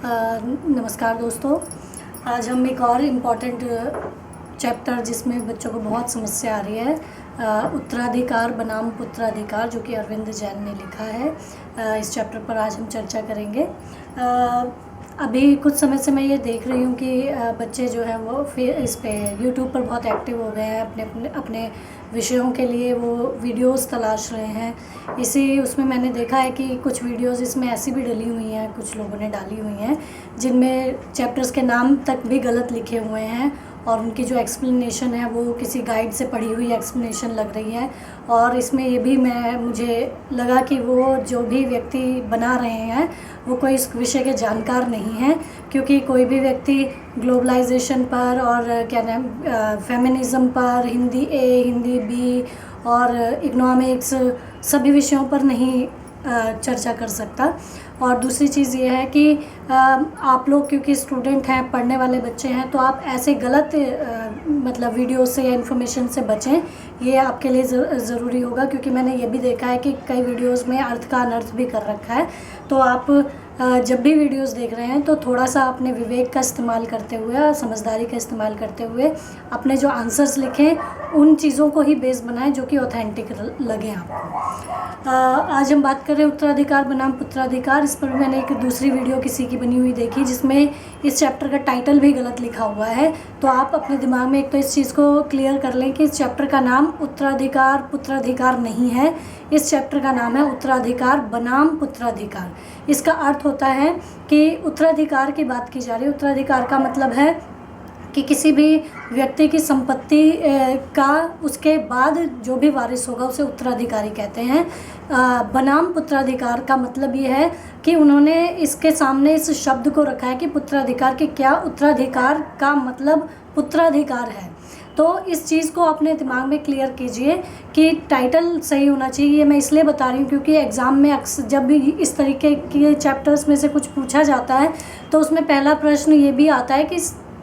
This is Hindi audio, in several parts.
नमस्कार दोस्तों। आज हम एक और इम्पॉर्टेंट चैप्टर जिसमें बच्चों को बहुत समस्या आ रही है, उत्तराधिकार बनाम पुत्राधिकार, जो कि अरविंद जैन ने लिखा है। इस चैप्टर पर आज हम चर्चा करेंगे। अभी कुछ समय से मैं ये देख रही हूँ कि बच्चे जो हैं वो फिर इस पे यूट्यूब पर बहुत एक्टिव हो गए हैं। अपने विषयों के लिए वो वीडियोस तलाश रहे हैं। उसमें मैंने देखा है कि कुछ वीडियोस इसमें ऐसी भी डली हुई हैं, कुछ लोगों ने डाली हुई हैं, जिनमें चैप्टर्स के नाम तक भी गलत लिखे हुए हैं और उनकी जो एक्सप्लेनेशन है वो किसी गाइड से पढ़ी हुई एक्सप्लेनेशन लग रही है। और इसमें ये भी मुझे लगा कि वो जो भी व्यक्ति बना रहे हैं वो कोई इस विषय के जानकार नहीं हैं, क्योंकि कोई भी व्यक्ति ग्लोबलाइजेशन पर और फेमिनिज़म पर, हिंदी ए, हिंदी बी और इकोनॉमिक्स सभी विषयों पर नहीं चर्चा कर सकता। और दूसरी चीज़ ये है कि आप लोग क्योंकि स्टूडेंट हैं, पढ़ने वाले बच्चे हैं, तो आप ऐसे गलत मतलब वीडियो से या इन्फॉर्मेशन से बचें। ये आपके लिए ज़रूरी होगा, क्योंकि मैंने ये भी देखा है कि कई वीडियोस में अर्थ का अनर्थ भी कर रखा है। तो आप जब भी वीडियोस देख रहे हैं तो थोड़ा सा अपने विवेक का इस्तेमाल करते हुए, समझदारी का इस्तेमाल करते हुए अपने जो आंसर्स लिखें उन चीज़ों को ही बेस बनाएं जो कि ऑथेंटिक लगे आपको। आज हम बात कर रहे हैं उत्तराधिकार बनाम पुत्राधिकार। इस पर मैंने एक दूसरी वीडियो किसी की बनी हुई देखी जिसमें इस चैप्टर का टाइटल भी गलत लिखा हुआ है। तो आप अपने दिमाग में एक तो इस चीज़ को क्लियर कर लें कि इस चैप्टर का नाम उत्तराधिकार पुत्राधिकार नहीं है। इस चैप्टर का नाम है उत्तराधिकार बनाम पुत्राधिकार। इसका अर्थ होता है कि उत्तराधिकार की बात की जा रही है। उत्तराधिकार का मतलब है कि किसी भी व्यक्ति की संपत्ति का उसके बाद जो भी वारिस होगा उसे उत्तराधिकारी कहते हैं। बनाम पुत्राधिकार का मतलब ये है कि उन्होंने इसके सामने इस शब्द को रखा है कि पुत्राधिकार के क्या, उत्तराधिकार का मतलब पुत्राधिकार है। तो इस चीज़ को अपने दिमाग में क्लियर कीजिए कि टाइटल सही होना चाहिए। ये मैं इसलिए बता रही हूँ क्योंकि एग्ज़ाम में अक्सर जब भी इस तरीके के चैप्टर्स में से कुछ पूछा जाता है तो उसमें पहला प्रश्न ये भी आता है कि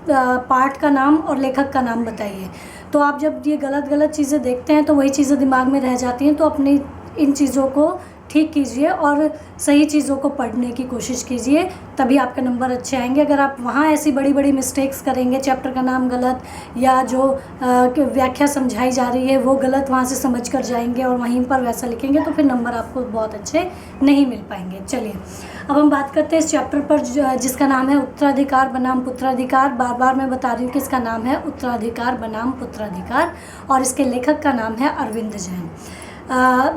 पाठ का नाम और लेखक का नाम बताइए। तो आप जब ये गलत चीज़ें देखते हैं तो वही चीज़ें दिमाग में रह जाती हैं। तो अपनी इन चीज़ों को ठीक कीजिए और सही चीज़ों को पढ़ने की कोशिश कीजिए, तभी आपके नंबर अच्छे आएंगे। अगर आप वहाँ ऐसी बड़ी मिस्टेक्स करेंगे, चैप्टर का नाम गलत या जो व्याख्या समझाई जा रही है वो गलत वहाँ से समझ कर जाएंगे और वहीं पर वैसा लिखेंगे, तो फिर नंबर आपको बहुत अच्छे नहीं मिल पाएंगे। चलिए अब हम बात करते हैं इस चैप्टर पर जिसका नाम है उत्तराधिकार बनाम पुत्राधिकार। बार मैं बता रही हूँ कि इसका नाम है उत्तराधिकार बनाम पुत्राधिकार और इसके लेखक का नाम है अरविंद जैन।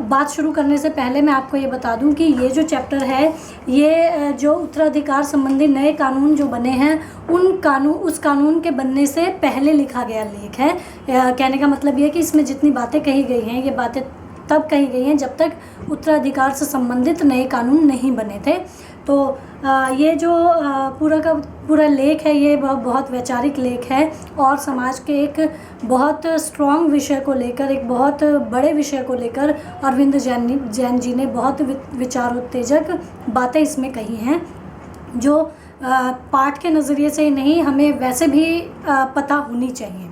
बात शुरू करने से पहले मैं आपको ये बता दूं कि ये जो चैप्टर है, ये जो उत्तराधिकार संबंधी नए कानून जो बने हैं उस कानून के बनने से पहले लिखा गया लेख है। कहने का मतलब ये है कि इसमें जितनी बातें कही गई हैं ये बातें तब कही गई हैं जब तक उत्तराधिकार से संबंधित नए कानून नहीं बने थे। तो ये जो पूरा का पूरा लेख है ये बहुत वैचारिक लेख है और समाज के एक बहुत स्ट्रॉन्ग विषय को लेकर, एक बहुत बड़े विषय को लेकर अरविंद जैन जी ने बहुत विचारोत्तेजक बातें इसमें कही हैं, जो पाठ के नज़रिए से ही नहीं हमें वैसे भी पता होनी चाहिए।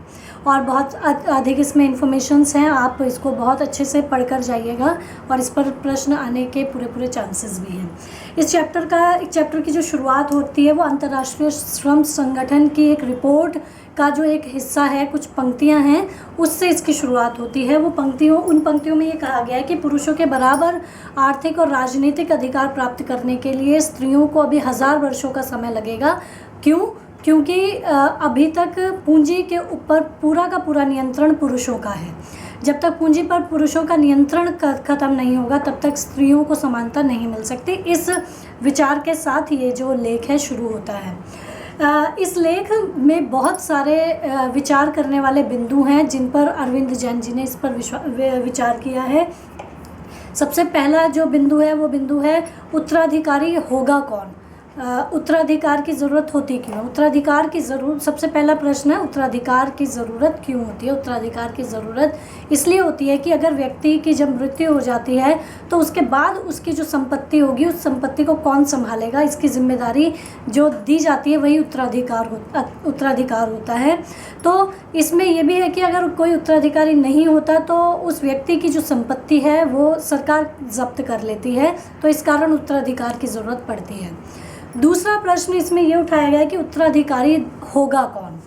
और बहुत अधिक इसमें इन्फॉर्मेशंस हैं, आप इसको बहुत अच्छे से पढ़कर जाइएगा और इस पर प्रश्न आने के पूरे चांसेस भी हैं। इस चैप्टर की जो शुरुआत होती है वो अंतर्राष्ट्रीय श्रम संगठन की एक रिपोर्ट का जो एक हिस्सा है, कुछ पंक्तियां हैं, उससे इसकी शुरुआत होती है। उन पंक्तियों में ये कहा गया है कि पुरुषों के बराबर आर्थिक और राजनीतिक अधिकार प्राप्त करने के लिए स्त्रियों को अभी 1000 वर्षों का समय लगेगा। क्योंकि अभी तक पूंजी के ऊपर पूरा का पूरा नियंत्रण पुरुषों का है। जब तक पूंजी पर पुरुषों का नियंत्रण खत्म नहीं होगा तब तक स्त्रियों को समानता नहीं मिल सकती। इस विचार के साथ ये जो लेख है शुरू होता है। इस लेख में बहुत सारे विचार करने वाले बिंदु हैं जिन पर अरविंद जैन जी ने इस पर विचार किया है। सबसे पहला जो बिंदु है वो बिंदु है उत्तराधिकारी होगा कौन, उत्तराधिकार की ज़रूरत होती क्यों। उत्तराधिकार की ज़रूरत, सबसे पहला प्रश्न है उत्तराधिकार की ज़रूरत क्यों होती है। उत्तराधिकार की ज़रूरत इसलिए होती है कि अगर व्यक्ति की जब मृत्यु हो जाती है तो उसके बाद उसकी जो संपत्ति होगी उस संपत्ति को कौन संभालेगा, इसकी जिम्मेदारी जो दी जाती है वही उत्तराधिकार होता है। तो इसमें यह भी है कि अगर कोई उत्तराधिकारी नहीं होता तो उस व्यक्ति की जो संपत्ति है वो सरकार जब्त कर लेती है, तो इस कारण उत्तराधिकार की ज़रूरत पड़ती है। दूसरा प्रश्न इसमें ये उठाया गया कि उत्तराधिकारी होगा कौन।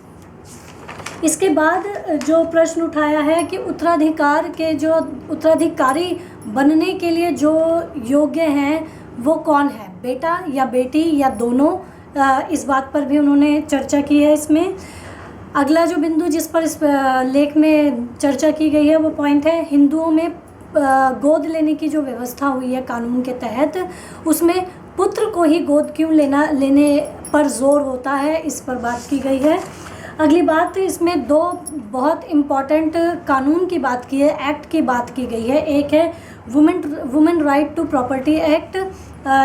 इसके बाद जो प्रश्न उठाया है कि उत्तराधिकारी बनने के लिए जो योग्य हैं वो कौन है, बेटा या बेटी या दोनों, इस बात पर भी उन्होंने चर्चा की है इसमें। अगला जो बिंदु जिस पर इस लेख में चर्चा की गई है वो पॉइंट है हिंदुओं में गोद लेने की जो व्यवस्था हुई है कानून के तहत, उसमें पुत्र को ही गोद क्यों लेने पर जोर होता है, इस पर बात की गई है। अगली बात, इसमें दो बहुत इम्पॉर्टेंट कानून की बात की है, एक्ट की बात की गई है। एक है women right to property act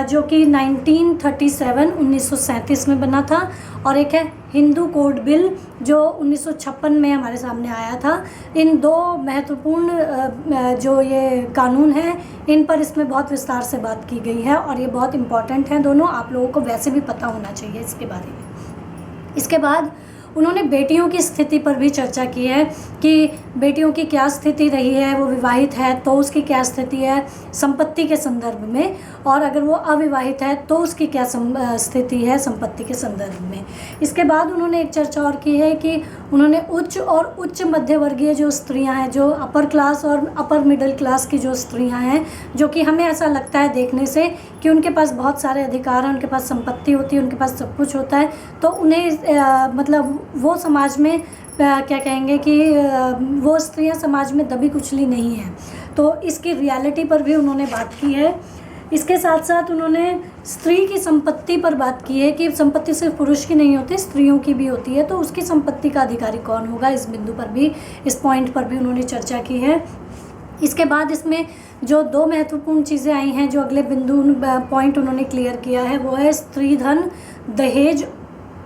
जो कि 1937 में बना था, और एक है हिंदू कोड बिल जो 1956 में हमारे सामने आया था। इन दो महत्वपूर्ण जो ये कानून हैं, इन पर इसमें बहुत विस्तार से बात की गई है और ये बहुत इम्पॉर्टेंट हैं दोनों, आप लोगों को वैसे भी पता होना चाहिए इसके बारे में। इसके बाद उन्होंने बेटियों की स्थिति पर भी चर्चा की है कि बेटियों की क्या स्थिति रही है, वो विवाहित है तो उसकी क्या स्थिति है संपत्ति के संदर्भ में, और अगर वो अविवाहित है तो उसकी क्या स्थिति है संपत्ति के संदर्भ में। इसके बाद उन्होंने एक चर्चा और की है कि उन्होंने उच्च और उच्च मध्य वर्गीय जो स्त्रियां हैं, जो अपर क्लास और अपर मिडिल क्लास की जो स्त्रियां हैं, जो कि हमें ऐसा लगता है देखने से कि उनके पास बहुत सारे अधिकार हैं, उनके पास संपत्ति होती है, उनके पास सब कुछ होता है, तो उन्हें मतलब वो समाज में क्या कहेंगे कि वो स्त्रियां समाज में दबी कुचली नहीं हैं, तो इसकी रियलिटी पर भी उन्होंने बात की है। इसके साथ साथ उन्होंने स्त्री की संपत्ति पर बात की है कि संपत्ति सिर्फ पुरुष की नहीं होती, स्त्रियों की भी होती है, तो उसकी संपत्ति का अधिकारी कौन होगा, इस बिंदु पर भी, इस पॉइंट पर भी उन्होंने चर्चा की है। इसके बाद इसमें जो दो महत्वपूर्ण चीज़ें आई हैं, जो अगले बिंदु पॉइंट उन्होंने क्लियर किया है, वो है स्त्रीधन, दहेज,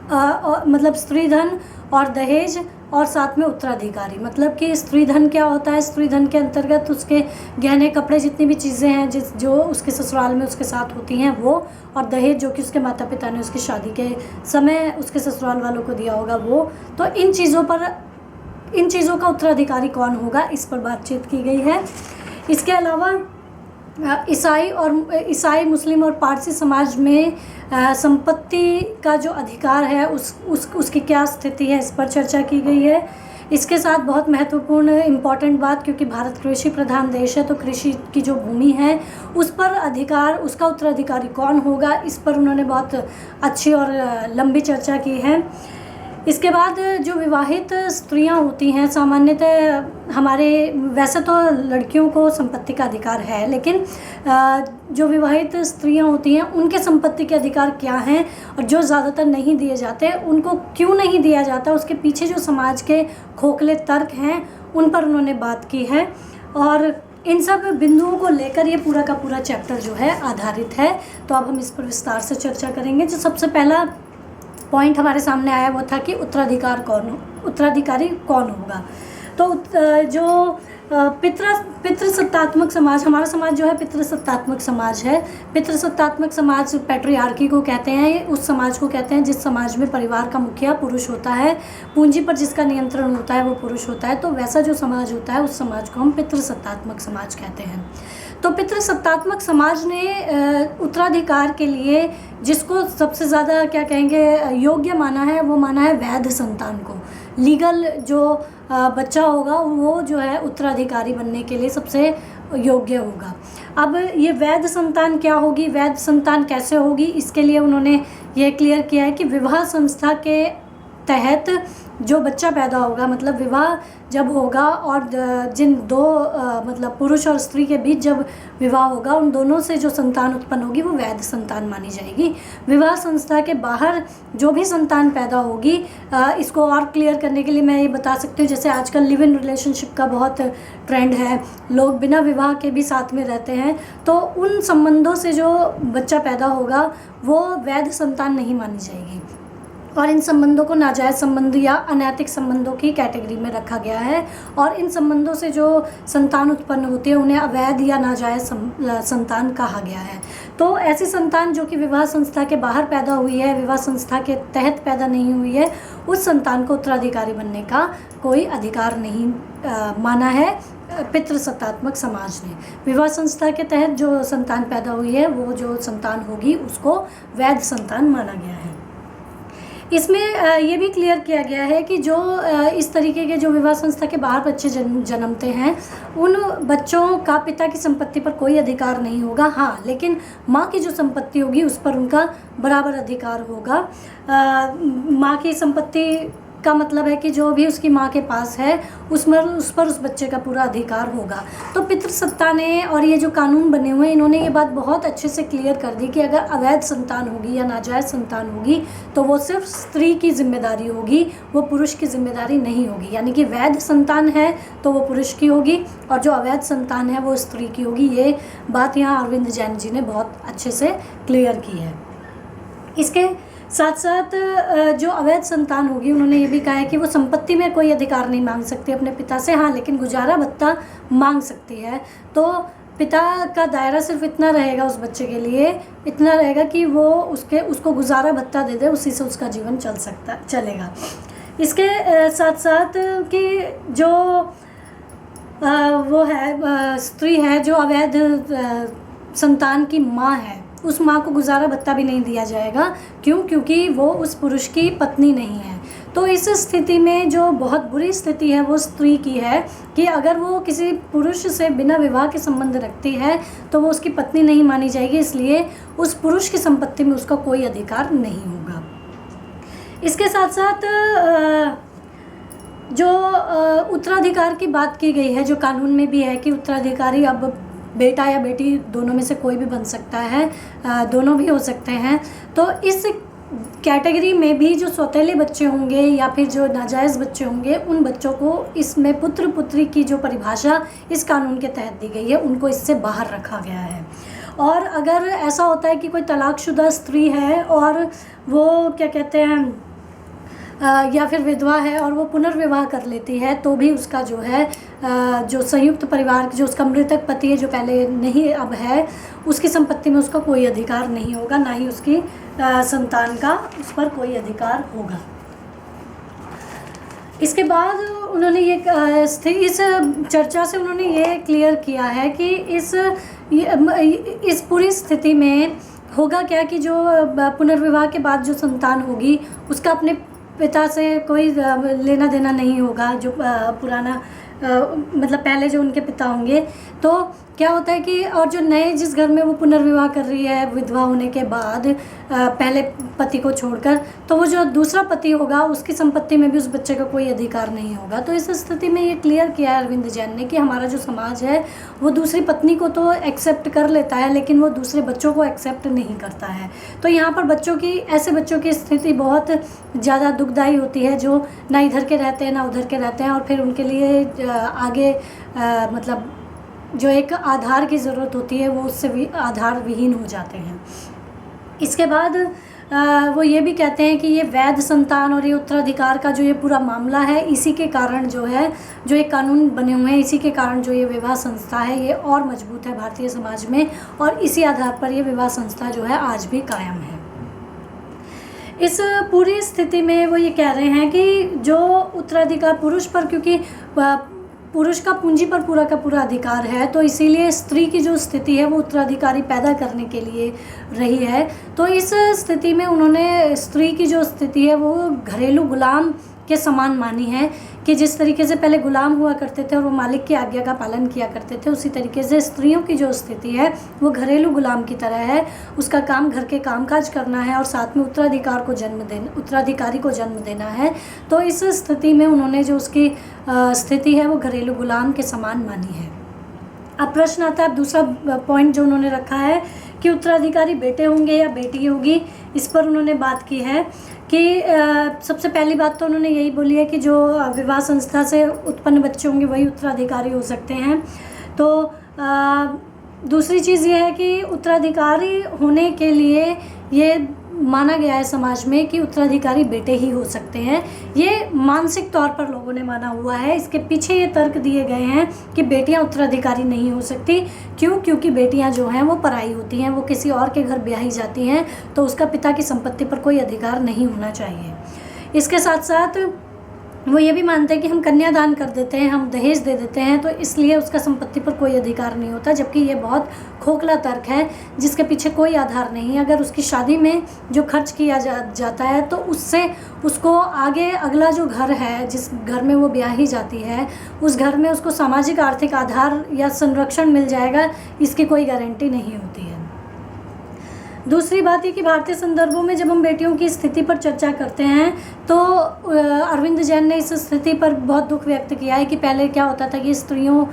मतलब स्त्रीधन और दहेज, और साथ में उत्तराधिकारी। मतलब कि स्त्रीधन क्या होता है, स्त्रीधन के अंतर्गत उसके गहने कपड़े जितनी भी चीज़ें हैं जो उसके ससुराल में उसके साथ होती हैं वो, और दहेज जो कि उसके माता पिता ने उसकी शादी के समय उसके ससुराल वालों को दिया होगा वो। तो इन चीज़ों का उत्तराधिकारी कौन होगा, इस पर बातचीत की गई है। इसके अलावा ईसाई मुस्लिम और पारसी समाज में संपत्ति का जो अधिकार है उसकी क्या स्थिति है, इस पर चर्चा की गई है। इसके साथ बहुत महत्वपूर्ण इम्पॉर्टेंट बात, क्योंकि भारत कृषि प्रधान देश है, तो कृषि की जो भूमि है उस पर अधिकार, उसका उत्तराधिकारी कौन होगा, इस पर उन्होंने बहुत अच्छी और लंबी चर्चा की है। इसके बाद जो विवाहित स्त्रियां होती हैं, सामान्यतः हमारे वैसे तो लड़कियों को संपत्ति का अधिकार है, लेकिन जो विवाहित स्त्रियां होती हैं उनके संपत्ति के अधिकार क्या हैं और जो ज़्यादातर नहीं दिए जाते, उनको क्यों नहीं दिया जाता, उसके पीछे जो समाज के खोखले तर्क हैं उन पर उन्होंने बात की है। और इन सब बिंदुओं को लेकर ये पूरा का पूरा चैप्टर जो है आधारित है। तो अब हम इस पर विस्तार से चर्चा करेंगे। जो सबसे पहला पॉइंट हमारे सामने आया वो था कि उत्तराधिकारी कौन होगा। तो जो पितृसत्तात्मक समाज, हमारा समाज जो है पितृसत्तात्मक समाज है। पितृसत्तात्मक समाज पैट्रियार्की को कहते हैं, उस समाज को कहते हैं जिस समाज में परिवार का मुखिया पुरुष होता है, पूंजी पर जिसका नियंत्रण होता है वो पुरुष होता है। तो वैसा जो समाज होता है उस समाज को हम पितृसत्तात्मक समाज कहते हैं। तो पितृसत्तात्मक समाज ने उत्तराधिकार के लिए जिसको सबसे ज़्यादा क्या कहेंगे योग्य माना है, वो माना है वैध संतान को। लीगल जो बच्चा होगा वो जो है उत्तराधिकारी बनने के लिए सबसे योग्य होगा। अब ये वैध संतान क्या होगी, वैध संतान कैसे होगी, इसके लिए उन्होंने ये क्लियर किया है कि विवाह संस्था के तहत जो बच्चा पैदा होगा, मतलब विवाह जब होगा और जिन दो मतलब पुरुष और स्त्री के बीच जब विवाह होगा, उन दोनों से जो संतान उत्पन्न होगी वो वैध संतान मानी जाएगी। विवाह संस्था के बाहर जो भी संतान पैदा होगी, इसको और क्लियर करने के लिए मैं ये बता सकती हूँ, जैसे आजकल लिव इन रिलेशनशिप का बहुत ट्रेंड है, लोग बिना विवाह के भी साथ में रहते हैं, तो उन संबंधों से जो बच्चा पैदा होगा वो वैध संतान नहीं मानी जाएगी। और इन संबंधों को नाजायज़ संबंध या अनैतिक संबंधों की कैटेगरी में रखा गया है। और इन संबंधों से जो संतान उत्पन्न होती है उन्हें अवैध या नाजायज़ संतान कहा गया है। तो ऐसी संतान जो कि विवाह संस्था के बाहर पैदा हुई है, विवाह संस्था के तहत पैदा नहीं हुई है, उस संतान को उत्तराधिकारी बनने का कोई अधिकार नहीं माना है पितृसत्तात्मक समाज ने। विवाह संस्था के तहत जो संतान पैदा हुई है वो जो संतान होगी उसको वैध संतान माना गया है। इसमें ये भी क्लियर किया गया है कि जो इस तरीके के जो विवाह संस्था के बाहर बच्चे जन्मते हैं उन बच्चों का पिता की संपत्ति पर कोई अधिकार नहीं होगा। हाँ, लेकिन माँ की जो संपत्ति होगी उस पर उनका बराबर अधिकार होगा। माँ की संपत्ति का मतलब है कि जो भी उसकी माँ के पास है उस पर उस बच्चे का पूरा अधिकार होगा। तो पितृसत्ता ने और ये जो कानून बने हुए हैं इन्होंने ये बात बहुत अच्छे से क्लियर कर दी कि अगर अवैध संतान होगी या नाजायज़ संतान होगी तो वो सिर्फ स्त्री की जिम्मेदारी होगी, वो पुरुष की जिम्मेदारी नहीं होगी। यानी कि वैध संतान है तो वो पुरुष की होगी और जो अवैध संतान है वो स्त्री की होगी। ये बात यहाँ अरविंद जैन जी ने बहुत अच्छे से क्लियर की है। इसके साथ साथ जो अवैध संतान होगी उन्होंने ये भी कहा है कि वो संपत्ति में कोई अधिकार नहीं मांग सकती अपने पिता से। हाँ, लेकिन गुजारा भत्ता मांग सकती है। तो पिता का दायरा सिर्फ इतना रहेगा उस बच्चे के लिए, इतना रहेगा कि वो उसको गुजारा भत्ता दे दे, उसी से उसका जीवन चलेगा। इसके साथ साथ कि जो वो है स्त्री है जो अवैध संतान की माँ है, उस माँ को गुजारा भत्ता भी नहीं दिया जाएगा। क्यों? क्योंकि वो उस पुरुष की पत्नी नहीं है। तो इस स्थिति में जो बहुत बुरी स्थिति है वो स्त्री की है कि अगर वो किसी पुरुष से बिना विवाह के संबंध रखती है तो वो उसकी पत्नी नहीं मानी जाएगी, इसलिए उस पुरुष की संपत्ति में उसका कोई अधिकार नहीं होगा। इसके साथ साथ जो उत्तराधिकार की बात की गई है, जो कानून में भी है कि उत्तराधिकारी अब बेटा या बेटी दोनों में से कोई भी बन सकता है, दोनों भी हो सकते हैं। तो इस कैटेगरी में भी जो सौतेले बच्चे होंगे या फिर जो नाजायज़ बच्चे होंगे उन बच्चों को इसमें पुत्र पुत्री की जो परिभाषा इस कानून के तहत दी गई है उनको इससे बाहर रखा गया है। और अगर ऐसा होता है कि कोई तलाकशुदा स्त्री है और वो क्या कहते हैं या फिर विधवा है और वो पुनर्विवाह कर लेती है तो भी उसका जो है जो संयुक्त परिवार जो उसका मृतक पति है जो पहले नहीं अब है, उसकी संपत्ति में उसका कोई अधिकार नहीं होगा, ना ही उसकी संतान का उस पर कोई अधिकार होगा। इसके बाद उन्होंने इस चर्चा से उन्होंने ये क्लियर किया है कि इस पूरी स्थिति में होगा क्या कि जो पुनर्विवाह के बाद जो संतान होगी उसका अपने पिता से कोई लेना देना नहीं होगा। जो पुराना मतलब पहले जो उनके पिता होंगे, तो क्या होता है कि और जो नए जिस घर में वो पुनर्विवाह कर रही है विधवा होने के बाद पहले पति को छोड़कर, तो वो जो दूसरा पति होगा उसकी संपत्ति में भी उस बच्चे का कोई अधिकार नहीं होगा। तो इस स्थिति में ये क्लियर किया है अरविंद जैन ने कि हमारा जो समाज है वो दूसरी पत्नी को तो एक्सेप्ट कर लेता है लेकिन वो दूसरे बच्चों को एक्सेप्ट नहीं करता है। तो यहाँ पर ऐसे बच्चों की स्थिति बहुत ज़्यादा दुखदायी होती है जो ना इधर के रहते हैं ना उधर के रहते हैं और फिर उनके लिए आगे मतलब जो एक आधार की ज़रूरत होती है वो उससे भी आधार विहीन हो जाते हैं। इसके बाद वो ये भी कहते हैं कि ये वैध संतान और ये उत्तराधिकार का जो ये पूरा मामला है, इसी के कारण जो है जो ये कानून बने हुए हैं, इसी के कारण जो ये विवाह संस्था है ये और मजबूत है भारतीय समाज में और इसी आधार पर ये विवाह संस्था जो है आज भी कायम है। इस पूरी स्थिति में वो ये कह रहे हैं कि जो उत्तराधिकार पुरुष पर, क्योंकि पुरुष का पूंजी पर पूरा का पूरा अधिकार है, तो इसीलिए स्त्री की जो स्थिति है वो उत्तराधिकारी पैदा करने के लिए रही है। तो इस स्थिति में उन्होंने स्त्री की जो स्थिति है वो घरेलू गुलाम के समान मानी है कि जिस तरीके से पहले गुलाम हुआ करते थे और वो मालिक की आज्ञा का पालन किया करते थे, उसी तरीके से स्त्रियों की जो स्थिति है वो घरेलू गुलाम की तरह है। उसका काम घर के कामकाज करना है और साथ में उत्तराधिकारी को जन्म देना है। तो इस स्थिति में उन्होंने जो उसकी स्थिति है वो घरेलू गुलाम के समान मानी है। अब प्रश्न आता है दूसरा पॉइंट जो उन्होंने रखा है कि उत्तराधिकारी बेटे होंगे या बेटी होगी। इस पर उन्होंने बात की है कि सबसे पहली बात तो उन्होंने यही बोली है कि जो विवाह संस्था से उत्पन्न बच्चे होंगे वही उत्तराधिकारी हो सकते हैं। तो दूसरी चीज़ ये है कि उत्तराधिकारी होने के लिए ये माना गया है समाज में कि उत्तराधिकारी बेटे ही हो सकते हैं। ये मानसिक तौर पर लोगों ने माना हुआ है। इसके पीछे ये तर्क दिए गए हैं कि बेटियां उत्तराधिकारी नहीं हो सकती। क्यों? क्योंकि बेटियां जो हैं वो पराई होती हैं, वो किसी और के घर ब्याही जाती हैं, तो उसका पिता की संपत्ति पर कोई अधिकार नहीं होना चाहिए। इसके साथ साथ वो ये भी मानते हैं कि हम कन्यादान कर देते हैं, हम दहेज दे देते हैं, तो इसलिए उसका संपत्ति पर कोई अधिकार नहीं होता, जबकि ये बहुत खोखला तर्क है जिसके पीछे कोई आधार नहीं है। अगर उसकी शादी में जो खर्च किया जाता है तो उससे उसको आगे अगला जो घर है, जिस घर में वो ब्याही जाती है, उस घर में उसको सामाजिक आर्थिक आधार या संरक्षण मिल जाएगा, इसकी कोई गारंटी नहीं होती है। दूसरी बात ये कि भारतीय संदर्भों में जब हम बेटियों की स्थिति पर चर्चा करते हैं तो अरविंद जैन ने इस स्थिति पर बहुत दुख व्यक्त किया है कि पहले क्या होता था कि स्त्रियों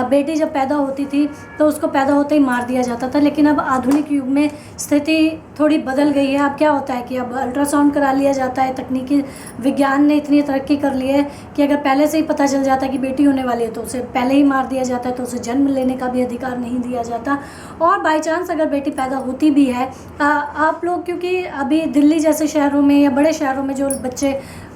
बेटी जब पैदा होती थी तो उसको पैदा होते ही मार दिया जाता था, लेकिन अब आधुनिक युग में स्थिति थोड़ी बदल गई है। अब क्या होता है कि अब अल्ट्रासाउंड करा लिया जाता है, तकनीकी विज्ञान ने इतनी तरक्की कर ली है कि अगर पहले से ही पता चल जाता है कि बेटी होने वाली है तो उसे पहले ही मार दिया जाता है, तो उसे जन्म लेने का भी अधिकार नहीं दिया जाता। और बाई चांस अगर बेटी पैदा होती भी है, आप लोग क्योंकि अभी दिल्ली जैसे शहरों में या बड़े शहरों में जो बच्चे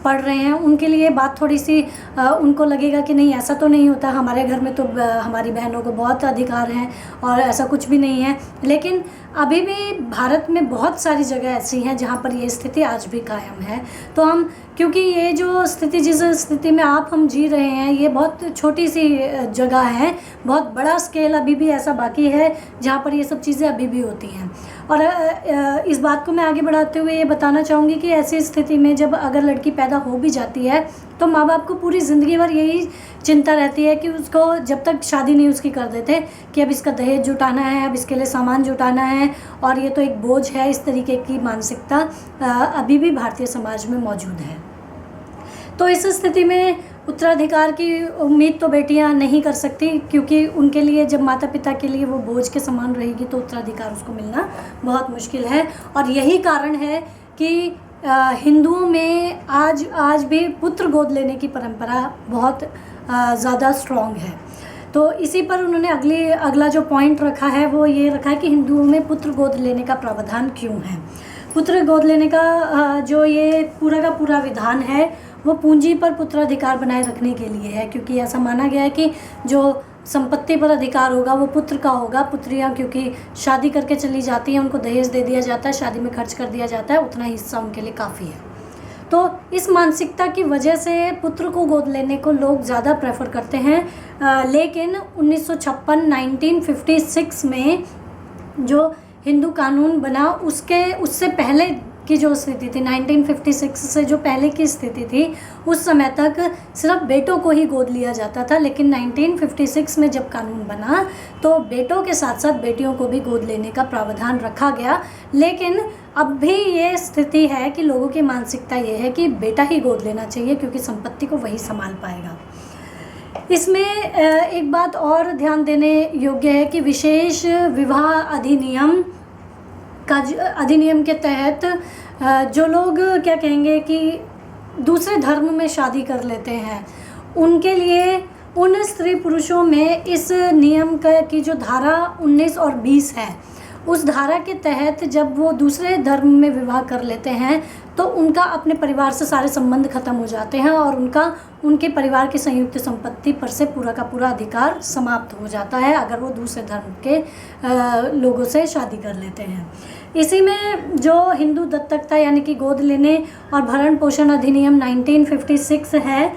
पढ़ रहे हैं उनके लिए बात थोड़ी सी उनको लगेगा कि नहीं ऐसा तो नहीं होता, हमारे घर में तो हमारी बहनों को बहुत अधिकार हैं और ऐसा कुछ भी नहीं है। लेकिन अभी भी भारत में बहुत सारी जगह ऐसी हैं जहाँ पर ये स्थिति आज भी कायम है। तो हम क्योंकि ये जो स्थिति जिस स्थिति में हम जी रहे हैं ये बहुत छोटी सी जगह है, बहुत बड़ा स्केल अभी भी ऐसा बाकी है जहाँ पर ये सब चीज़ें अभी भी होती हैं। और इस बात को मैं आगे बढ़ाते हुए ये बताना चाहूँगी कि ऐसी स्थिति में जब अगर लड़की पैदा हो भी जाती है तो माँ बाप को पूरी ज़िंदगी भर यही चिंता रहती है कि उसको जब तक शादी नहीं उसकी कर देते कि अब इसका दहेज जुटाना है, अब इसके लिए सामान जुटाना है और ये तो एक बोझ है। इस तरीके की मानसिकता अभी भी भारतीय समाज में मौजूद है। तो इस स्थिति में उत्तराधिकार की उम्मीद तो बेटियां नहीं कर सकती, क्योंकि उनके लिए जब माता पिता के लिए वो बोझ के समान रहेगी तो उत्तराधिकार उसको मिलना बहुत मुश्किल है। और यही कारण है कि हिंदुओं में आज भी पुत्र गोद लेने की परंपरा बहुत ज़्यादा स्ट्रॉन्ग है। तो इसी पर उन्होंने अगला जो पॉइंट रखा है वो ये रखा है कि हिंदुओं में पुत्र गोद लेने का प्रावधान क्यों है। पुत्र गोद लेने का जो ये पूरा का पूरा विधान है वो पूंजी पर पुत्राधिकार बनाए रखने के लिए है, क्योंकि ऐसा माना गया है कि जो संपत्ति पर अधिकार होगा वो पुत्र का होगा। पुत्रियां क्योंकि शादी करके चली जाती हैं, उनको दहेज दे दिया जाता है, शादी में खर्च कर दिया जाता है, उतना हिस्सा उनके लिए काफ़ी है। तो इस मानसिकता की वजह से पुत्र को गोद लेने को लोग ज़्यादा प्रेफर करते हैं। लेकिन 1956 में जो हिंदू कानून बना उससे पहले की जो स्थिति थी, 1956 से जो पहले की स्थिति थी, उस समय तक सिर्फ बेटों को ही गोद लिया जाता था। लेकिन 1956 में जब कानून बना तो बेटों के साथ साथ बेटियों को भी गोद लेने का प्रावधान रखा गया। लेकिन अब भी ये स्थिति है कि लोगों की मानसिकता ये है कि बेटा ही गोद लेना चाहिए क्योंकि संपत्ति को वही संभाल पाएगा। इसमें एक बात और ध्यान देने योग्य है कि विशेष विवाह अधिनियम के तहत जो लोग क्या कहेंगे कि दूसरे धर्म में शादी कर लेते हैं, उनके लिए उन स्त्री पुरुषों में इस नियम की जो धारा 19 और 20 है, उस धारा के तहत जब वो दूसरे धर्म में विवाह कर लेते हैं तो उनका अपने परिवार से सारे संबंध खत्म हो जाते हैं और उनके परिवार की संयुक्त संपत्ति पर से पूरा का पूरा अधिकार समाप्त हो जाता है अगर वो दूसरे धर्म के लोगों से शादी कर लेते हैं। इसी में जो हिंदू दत्तकता यानी कि गोद लेने और भरण पोषण अधिनियम 1956 है,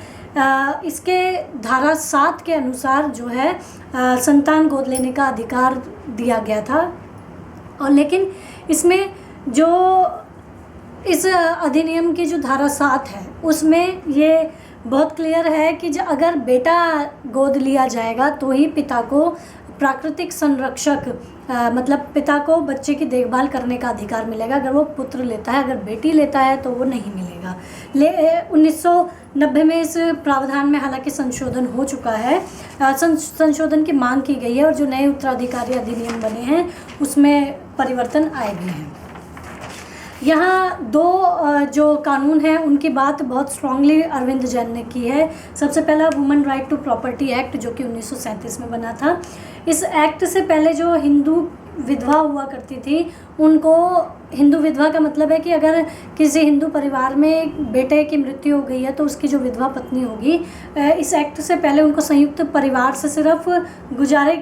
इसके धारा 7 के अनुसार जो है संतान गोद लेने का अधिकार दिया गया था। और लेकिन इसमें जो इस अधिनियम की जो धारा 7 है उसमें ये बहुत क्लियर है कि अगर बेटा गोद लिया जाएगा तो ही पिता को प्राकृतिक संरक्षक मतलब पिता को बच्चे की देखभाल करने का अधिकार मिलेगा। अगर वो पुत्र लेता है, अगर बेटी लेता है तो वो नहीं मिलेगा। 1990 में इस प्रावधान में हालांकि संशोधन हो चुका है, संशोधन की मांग की गई है और जो नए उत्तराधिकारी अधिनियम बने हैं उसमें परिवर्तन आए भी हैं। यहाँ दो जो कानून हैं उनकी बात बहुत स्ट्रांगली अरविंद जैन ने की है। सबसे पहला women right to property act जो कि 1937 में बना था। इस एक्ट से पहले जो हिंदू विधवा हुआ करती थी उनको हिंदू विधवा का मतलब है कि अगर किसी हिंदू परिवार में बेटे की मृत्यु हो गई है तो उसकी जो विधवा पत्नी होगी, इस एक्ट से पहले उनको संयुक्त परिवार से सिर्फ गुजारे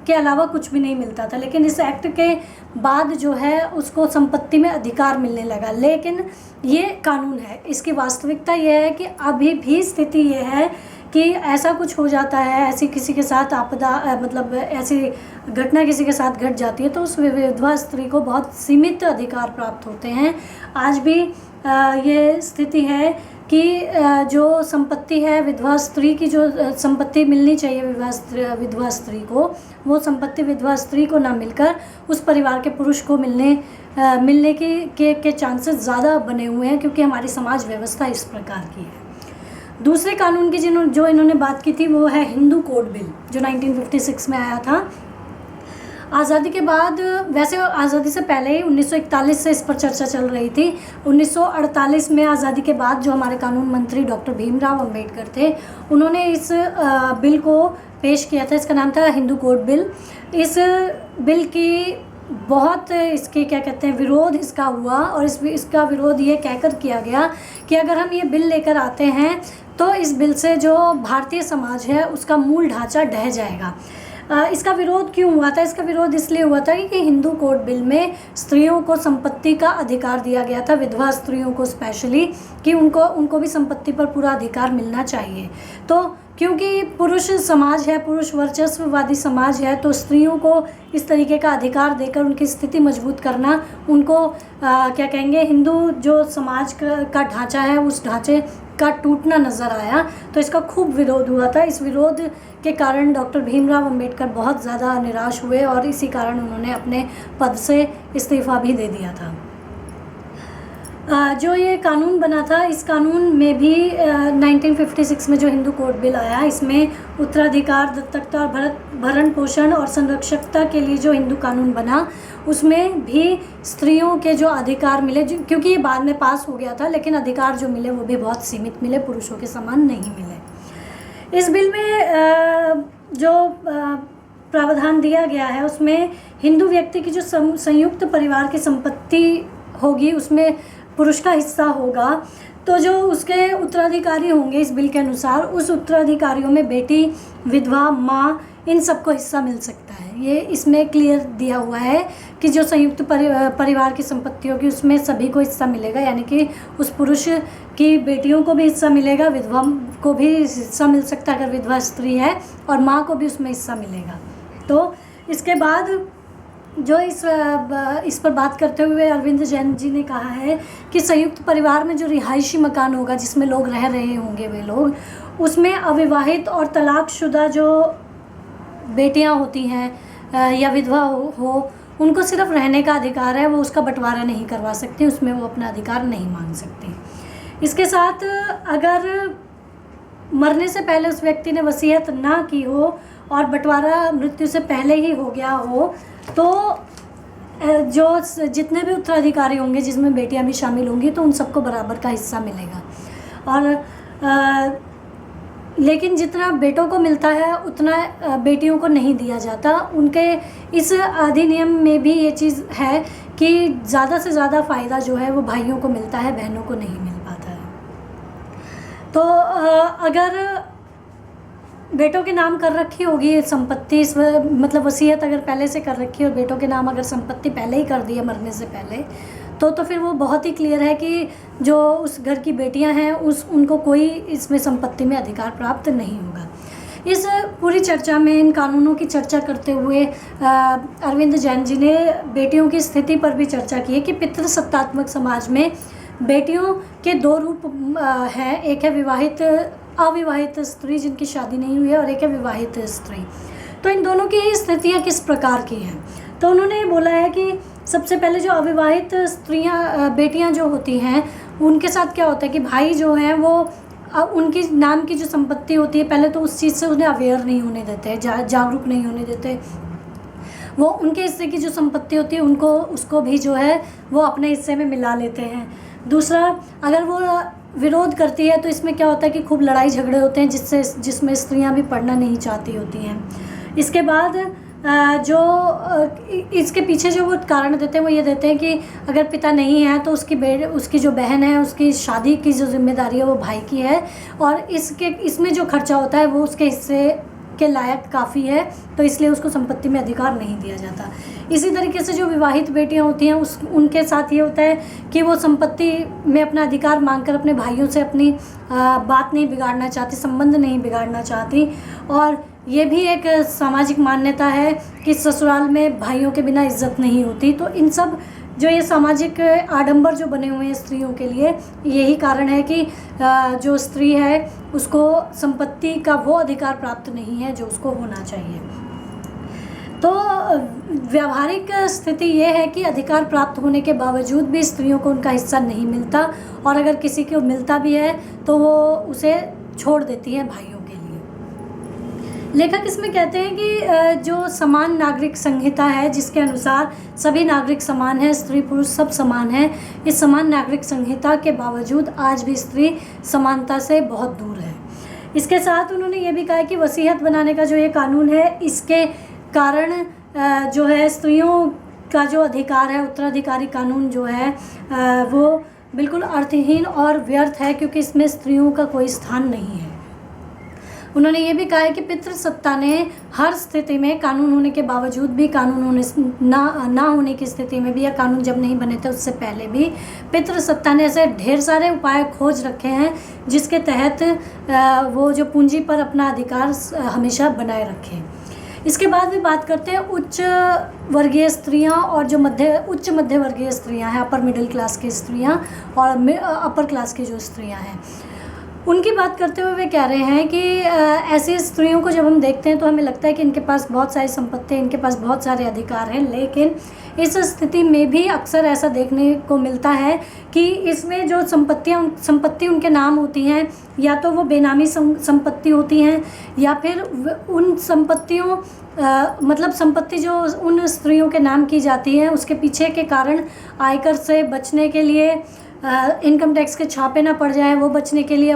के अलावा कुछ भी नहीं मिलता था, लेकिन इस एक्ट के बाद जो है उसको संपत्ति में अधिकार मिलने लगा। लेकिन ये कानून है, इसकी वास्तविकता ये है कि अभी भी स्थिति ये है कि ऐसा कुछ हो जाता है, ऐसी किसी के साथ आपदा मतलब ऐसी घटना किसी के साथ घट जाती है तो उस विधवा स्त्री को बहुत सीमित अधिकार प्राप्त होते हैं। आज भी ये स्थिति है कि जो संपत्ति है विधवा स्त्री की, जो संपत्ति मिलनी चाहिए विधवा स्त्री को, वो संपत्ति विधवा स्त्री को ना मिलकर उस परिवार के पुरुष को मिलने के चांसेस ज़्यादा बने हुए हैं, क्योंकि हमारी समाज व्यवस्था इस प्रकार की है। दूसरे कानून की जो इन्होंने बात की थी वो है हिंदू कोड बिल, जो 1956 में आया था। आज़ादी के बाद, वैसे आज़ादी से पहले ही 1941 से इस पर चर्चा चल रही थी। 1948 में आज़ादी के बाद जो हमारे कानून मंत्री डॉक्टर भीमराव अंबेडकर थे, उन्होंने इस बिल को पेश किया था। इसका नाम था हिंदू कोड बिल। इस बिल की बहुत इसके क्या कहते हैं विरोध इसका हुआ, और इसका विरोध ये कहकर किया गया कि अगर हम ये बिल लेकर आते हैं तो इस बिल से जो भारतीय समाज है उसका मूल ढांचा ढह जाएगा। इसका विरोध क्यों हुआ था? इसका विरोध इसलिए हुआ था कि हिंदू कोड बिल में स्त्रियों को संपत्ति का अधिकार दिया गया था, विधवा स्त्रियों को स्पेशली, कि उनको भी संपत्ति पर पूरा अधिकार मिलना चाहिए। तो क्योंकि पुरुष समाज है, पुरुष वर्चस्ववादी समाज है, तो स्त्रियों को इस तरीके का अधिकार देकर उनकी स्थिति मजबूत करना, उनको क्या कहेंगे, हिंदू जो समाज का ढांचा है उस ढांचे का टूटना नज़र आया। तो इसका खूब विरोध हुआ था। इस विरोध के कारण डॉक्टर भीमराव अंबेडकर बहुत ज़्यादा निराश हुए और इसी कारण उन्होंने अपने पद से इस्तीफ़ा भी दे दिया था। जो ये कानून बना था, इस कानून में भी 1956 में जो हिंदू कोड बिल आया, इसमें उत्तराधिकार, दत्तकता और भरण पोषण और संरक्षकता के लिए जो हिंदू कानून बना, उसमें भी स्त्रियों के जो अधिकार मिले, क्योंकि ये बाद में पास हो गया था, लेकिन अधिकार जो मिले वो भी बहुत सीमित मिले, पुरुषों के समान नहीं मिले। इस बिल में जो प्रावधान दिया गया है उसमें हिंदू व्यक्ति की जो संयुक्त परिवार की संपत्ति होगी उसमें पुरुष का हिस्सा होगा, तो जो उसके उत्तराधिकारी होंगे इस बिल के अनुसार, उस उत्तराधिकारियों में बेटी, विधवा, माँ, इन सबको हिस्सा मिल सकता है। ये इसमें क्लियर दिया हुआ है कि जो संयुक्त परिवार की संपत्ति होगी उसमें सभी को हिस्सा मिलेगा, यानी कि उस पुरुष की बेटियों को भी हिस्सा मिलेगा, विधवा को भी हिस्सा मिल सकता है अगर विधवा स्त्री है, और माँ को भी उसमें हिस्सा मिलेगा। तो इसके बाद जो इस पर बात करते हुए अरविंद जैन जी ने कहा है कि संयुक्त परिवार में जो रिहायशी मकान होगा जिसमें लोग रह रहे होंगे वे लोग, उसमें अविवाहित और तलाकशुदा जो बेटियां होती हैं या विधवा हो, उनको सिर्फ रहने का अधिकार है, वो उसका बंटवारा नहीं करवा सकती, उसमें वो अपना अधिकार नहीं मांग सकती। इसके साथ अगर मरने से पहले उस व्यक्ति ने वसीयत ना की हो और बंटवारा मृत्यु से पहले ही हो गया हो, तो जो जितने भी उत्तराधिकारी होंगे जिसमें बेटियां भी शामिल होंगी, तो उन सबको बराबर का हिस्सा मिलेगा। और लेकिन जितना बेटों को मिलता है उतना बेटियों को नहीं दिया जाता। उनके इस अधिनियम में भी ये चीज़ है कि ज़्यादा से ज़्यादा फ़ायदा जो है वो भाइयों को मिलता है, बहनों को नहीं मिल पाता है। तो अगर बेटों के नाम कर रखी होगी संपत्ति, मतलब वसीयत अगर पहले से कर रखी है और बेटों के नाम अगर संपत्ति पहले ही कर दी है मरने से पहले, तो फिर वो बहुत ही क्लियर है कि जो उस घर की बेटियां हैं उनको कोई इसमें संपत्ति में अधिकार प्राप्त नहीं होगा। इस पूरी चर्चा में, इन कानूनों की चर्चा करते हुए अरविंद जैन जी ने बेटियों की स्थिति पर भी चर्चा की है कि पितृसत्तात्मक समाज में बेटियों के दो रूप हैं। एक है अविवाहित स्त्री जिनकी शादी नहीं हुई है, और एक है विवाहित स्त्री। तो इन दोनों की स्थितियाँ किस प्रकार की हैं? तो उन्होंने बोला है कि सबसे पहले जो अविवाहित बेटियां जो होती हैं, उनके साथ क्या होता है कि भाई जो हैं वो उनकी नाम की जो संपत्ति होती है, पहले तो उस चीज़ से उन्हें अवेयर नहीं होने देते हैं, जागरूक नहीं होने देते। वो उनके हिस्से की जो संपत्ति होती है उसको भी जो है वो अपने हिस्से में मिला लेते हैं। दूसरा, अगर वो विरोध करती है तो इसमें क्या होता है कि खूब लड़ाई झगड़े होते हैं जिसमें स्त्रियां भी पढ़ना नहीं चाहती होती हैं। इसके बाद जो इसके पीछे जो वो कारण देते हैं वो ये देते हैं कि अगर पिता नहीं है तो उसकी जो बहन है उसकी शादी की जो जिम्मेदारी है वो भाई की है, और इसमें जो खर्चा होता है वो उसके हिस्से के लायक काफ़ी है, तो इसलिए उसको संपत्ति में अधिकार नहीं दिया जाता। इसी तरीके से जो विवाहित बेटियां होती हैं उनके साथ ये होता है कि वो संपत्ति में अपना अधिकार मांगकर अपने भाइयों से अपनी बात नहीं बिगाड़ना चाहती, संबंध नहीं बिगाड़ना चाहती। और ये भी एक सामाजिक मान्यता है कि ससुराल में भाइयों के बिना इज्जत नहीं होती। तो इन सब जो ये सामाजिक आडंबर जो बने हुए हैं स्त्रियों के लिए, यही कारण है कि जो स्त्री है उसको संपत्ति का वो अधिकार प्राप्त नहीं है जो उसको होना चाहिए। तो व्यावहारिक स्थिति ये है कि अधिकार प्राप्त होने के बावजूद भी स्त्रियों को उनका हिस्सा नहीं मिलता, और अगर किसी को मिलता भी है तो वो उसे छोड़ देती है भाइयों के लिए। लेखक इसमें कहते हैं कि जो समान नागरिक संहिता है जिसके अनुसार सभी नागरिक समान हैं, स्त्री पुरुष सब समान हैं, इस समान नागरिक संहिता के बावजूद आज भी स्त्री समानता से बहुत दूर है। इसके साथ उन्होंने ये भी कहा कि वसीयत बनाने का जो ये कानून है इसके कारण जो है स्त्रियों का जो अधिकार है, उत्तराधिकारी कानून जो है वो बिल्कुल अर्थहीन और व्यर्थ है, क्योंकि इसमें स्त्रियों का कोई स्थान नहीं है। उन्होंने ये भी कहा है कि पितृसत्ता ने हर स्थिति में, कानून होने के बावजूद भी, कानून होने ना होने की स्थिति में भी, या कानून जब नहीं बने थे उससे पहले भी, पितृसत्ता ने ऐसे ढेर सारे उपाय खोज रखे हैं जिसके तहत वो जो पूंजी पर अपना अधिकार हमेशा बनाए रखे। इसके बाद भी बात करते हैं उच्च वर्गीय स्त्रियां और जो उच्च मध्य वर्गीय स्त्रियां हैं, अपर मिडिल क्लास की स्त्रियां और अपर क्लास की जो स्त्रियां हैं, उनकी बात करते हुए वे कह रहे हैं कि ऐसी स्त्रियों को जब हम देखते हैं तो हमें लगता है कि इनके पास बहुत सारी संपत्ति है, इनके पास बहुत सारे अधिकार हैं, लेकिन इस स्थिति में भी अक्सर ऐसा देखने को मिलता है कि इसमें जो संपत्ति उनके नाम होती हैं, या तो वो बेनामी संपत्ति होती हैं, या फिर उन संपत्तियों मतलब संपत्ति जो उन स्त्रियों के नाम की जाती है उसके पीछे के कारण आयकर से बचने के लिए, इनकम टैक्स के छापे ना पड़ जाए, वो बचने के लिए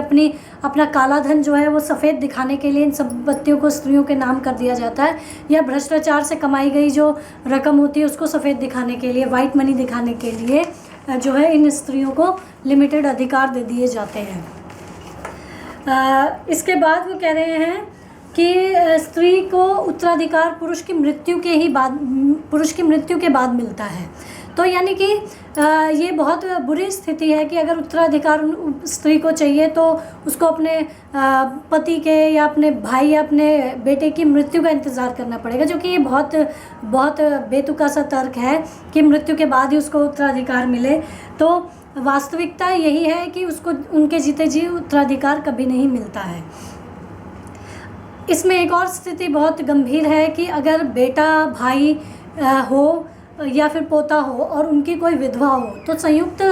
अपना काला धन जो है वो सफ़ेद दिखाने के लिए इन संपत्तियों को स्त्रियों के नाम कर दिया जाता है, या भ्रष्टाचार से कमाई गई जो रकम होती है उसको सफ़ेद दिखाने के लिए, वाइट मनी दिखाने के लिए जो है इन स्त्रियों को लिमिटेड अधिकार दे दिए जाते हैं। इसके बाद वो कह रहे हैं कि स्त्री को उत्तराधिकार पुरुष की मृत्यु के बाद मिलता है। तो यानी कि ये बहुत बुरी स्थिति है कि अगर उत्तराधिकार स्त्री को चाहिए तो उसको अपने पति के या अपने भाई या अपने बेटे की मृत्यु का इंतज़ार करना पड़ेगा, जो कि ये बहुत बहुत बेतुका सा तर्क है कि मृत्यु के बाद ही उसको उत्तराधिकार मिले। तो वास्तविकता यही है कि उसको उनके जीते जी उत्तराधिकार कभी नहीं मिलता है। इसमें एक और स्थिति बहुत गंभीर है कि अगर बेटा, भाई हो या फिर पोता हो और उनकी कोई विधवा हो, तो संयुक्त